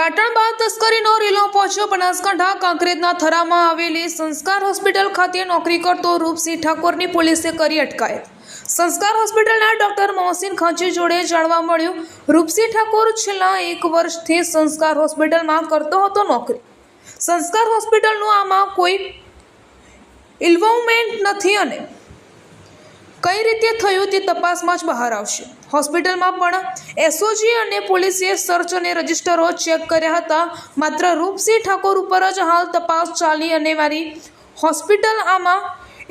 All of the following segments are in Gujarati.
પાટણ બાળ તસ્કરીનો રેલો પહોંચ્યો બનાસકાંઠા કાંકરેજના થરામાં આવેલી સંસ્કાર હોસ્પિટલ ખાતે નોકરી કરતો રૂપસિંહ ઠાકોરની પોલીસે કરી અટકાયત। સંસ્કાર હોસ્પિટલના ડોક્ટર મોહસિન ખાંચી જોડે જાણવા મળ્યું રૂપસિંહ ઠાકોર છેલ્લા 1 વર્ષથી સંસ્કાર હોસ્પિટલમાં કરતો હતો નોકરી। સંસ્કાર હોસ્પિટલનું આમાં કોઈ ઇન્વોલ્વમેન્ટ નથી અને કઈ રીતે થયું તે તપાસમાં જ બહાર આવશે। હોસ્પિટલમાં પણ એસઓજી અને પોલીસે સર્ચ અને રજિસ્ટરો ચેક કર્યા હતા, માત્ર રૂપસિંહ ઠાકોર ઉપર જ હાલ તપાસ ચાલી અને મારી હોસ્પિટલ આમાં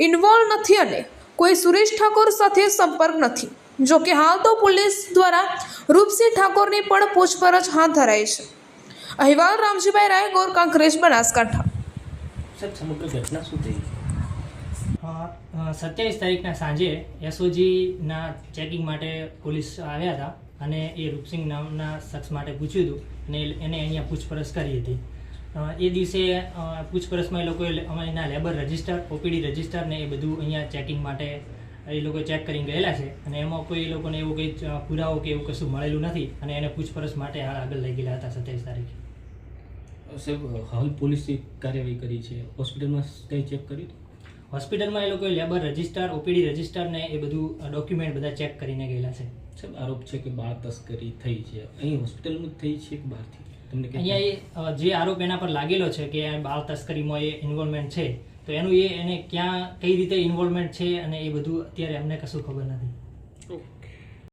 ઇન્વોલ્વ નથી અને કોઈ સુરેશ ઠાકોર સાથે સંપર્ક નથી। જો કે હાલ તો પોલીસ દ્વારા રૂપસિંહ ઠાકોરની પણ પૂછપરછ હાથ ધરાઈ છે। અહેવાલ રામજીભાઈ રાય, ગોર કાંકરેજ, બનાસકાંઠા। સર, સમગ્ર ઘટના શું થઈ? 27 તારીખના સાંજે એસઓજીના ચેકિંગ માટે પોલીસ આવ્યા હતા અને એ રૂપસિંહ નામના શખ્સ માટે પૂછ્યું હતું અને એને અહીંયા પૂછપરછ કરી હતી। એ દિવસે પૂછપરછમાં એ લોકોએ એના લેબર રજિસ્ટર, ઓપીડી રજિસ્ટર ને એ બધું અહીંયા ચેકિંગ માટે એ લોકો ચેક કરીને ગયેલા છે અને એમાં કોઈ એ લોકોને એવું કંઈ પુરાવો કે એવું કશું મળેલું નથી અને એને પૂછપરછ માટે આગળ લઈ ગયેલા હતા 27 તારીખે। સાહેબ, હાલ પોલીસે કાર્યવાહી કરી છે, હોસ્પિટલમાં કંઈ ચેક કર્યું? હોસ્પિટલમાં એ લોકોએ લેબર રજિસ્ટર, ઓપીડી રજિસ્ટર ને એ બધું ડોક્યુમેન્ટ બધા ચેક કરીને ગયેલા છે। સાહેબ, આરોપ છે કે બાળ તસ્કરી થઈ છે, અહીં હોસ્પિટલમાં થઈ છે કે બહારથી? તમને અહીંયા જે આરોપ એના પર લાગેલો છે કે બાળ તસ્કરીમાં એ ઇન્વોલ્વમેન્ટ છે, તો એનું એને ક્યાં કઈ રીતે ઇન્વોલ્વમેન્ટ છે અને એ બધું અત્યારે અમને કશું ખબર નથી।